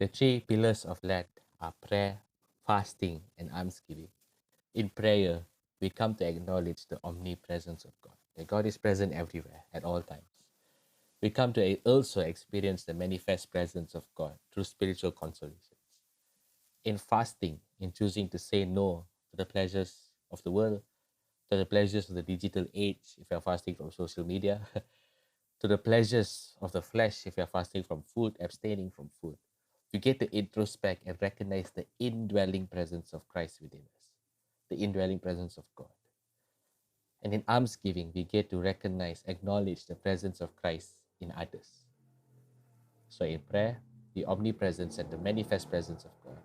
The three pillars of Lent are prayer, fasting, and almsgiving. In prayer, we come to acknowledge the omnipresence of God, that God is present everywhere at all times. We come to also experience the manifest presence of God through spiritual consolations. In fasting, in choosing to say no to the pleasures of the world, to the pleasures of the digital age, if you're fasting from social media, to the pleasures of the flesh, if you're fasting from food, abstaining from food. We get to introspect and recognize the indwelling presence of Christ within us, the indwelling presence of God. And in almsgiving, we get to recognize, acknowledge the presence of Christ in others. So in prayer, the omnipresence and the manifest presence of God.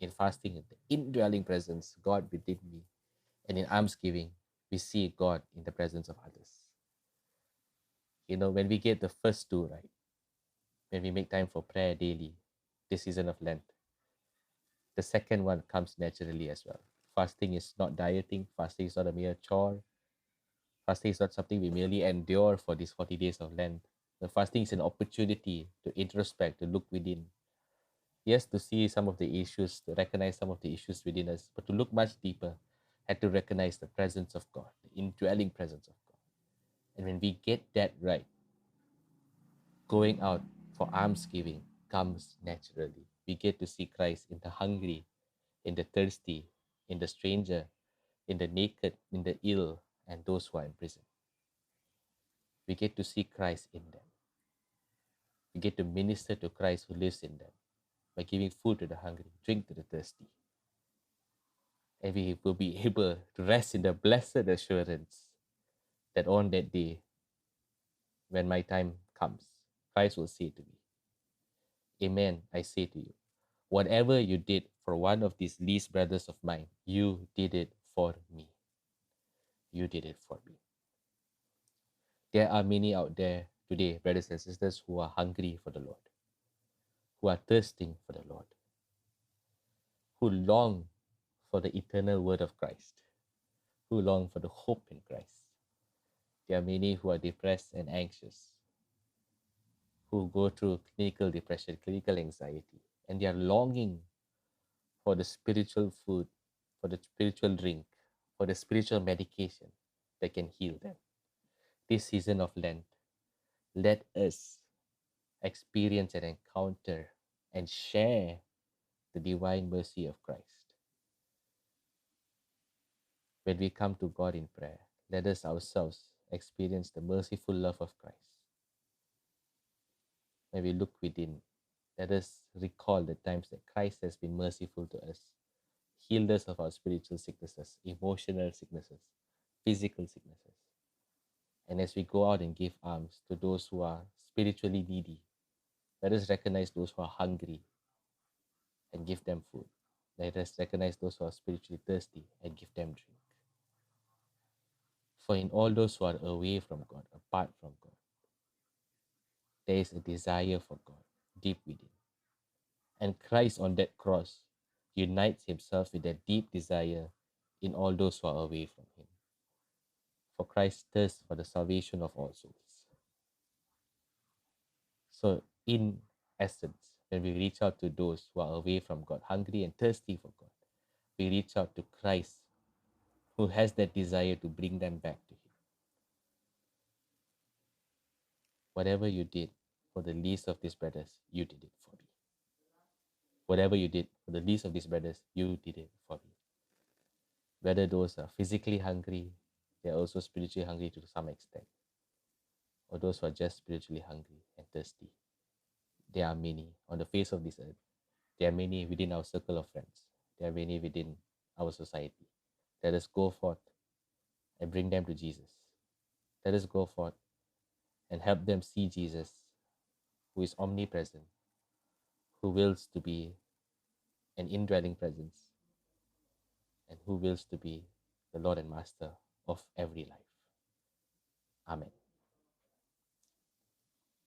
In fasting, the indwelling presence, God within me. And in almsgiving, we see God in the presence of others. You know, when we get the first two right, when we make time for prayer daily, this season of Lent, the second one comes naturally as well. Fasting is not dieting, fasting is not a mere chore, fasting is not something we merely endure for these 40 days of Lent. The fasting is an opportunity to introspect, to look within. Yes, to see some of the issues, to recognize some of the issues within us, but to look much deeper and to recognize the presence of God, the indwelling presence of God. And when we get that right, going out for almsgiving comes naturally. We get to see Christ in the hungry, in the thirsty, in the stranger, in the naked, in the ill, and those who are in prison. We get to see Christ in them. We get to minister to Christ who lives in them by giving food to the hungry, drink to the thirsty. And we will be able to rest in the blessed assurance that on that day, when my time comes, Christ will say to me, Amen, I say to you, whatever you did for one of these least brothers of mine, you did it for me. You did it for me. There are many out there today, brothers and sisters, who are hungry for the Lord, who are thirsting for the Lord, who long for the eternal word of Christ, who long for the hope in Christ. There are many who are depressed and anxious, who go through clinical depression, clinical anxiety, and they are longing for the spiritual food, for the spiritual drink, for the spiritual medication that can heal them. This season of Lent, let us experience and encounter and share the divine mercy of Christ. When we come to God in prayer, let us ourselves experience the merciful love of Christ. When we look within, let us recall the times that Christ has been merciful to us, healed us of our spiritual sicknesses, emotional sicknesses, physical sicknesses. And as we go out and give alms to those who are spiritually needy, let us recognize those who are hungry and give them food. Let us recognize those who are spiritually thirsty and give them drink. For in all those who are away from God, apart from God, there is a desire for God deep within. And Christ on that cross unites himself with that deep desire in all those who are away from him. For Christ thirsts for the salvation of all souls. So, in essence, when we reach out to those who are away from God, hungry and thirsty for God, we reach out to Christ who has that desire to bring them back to him. Whatever you did for the least of these brothers, you did it for me. Whatever you did for the least of these brothers, you did it for me. Whether those are physically hungry, they're also spiritually hungry to some extent, or those who are just spiritually hungry and thirsty. There are many on the face of this earth. There are many within our circle of friends. There are many within our society. Let us go forth and bring them to Jesus. Let us go forth and help them see Jesus, who is omnipresent, who wills to be an indwelling presence, and who wills to be the Lord and Master of every life. Amen.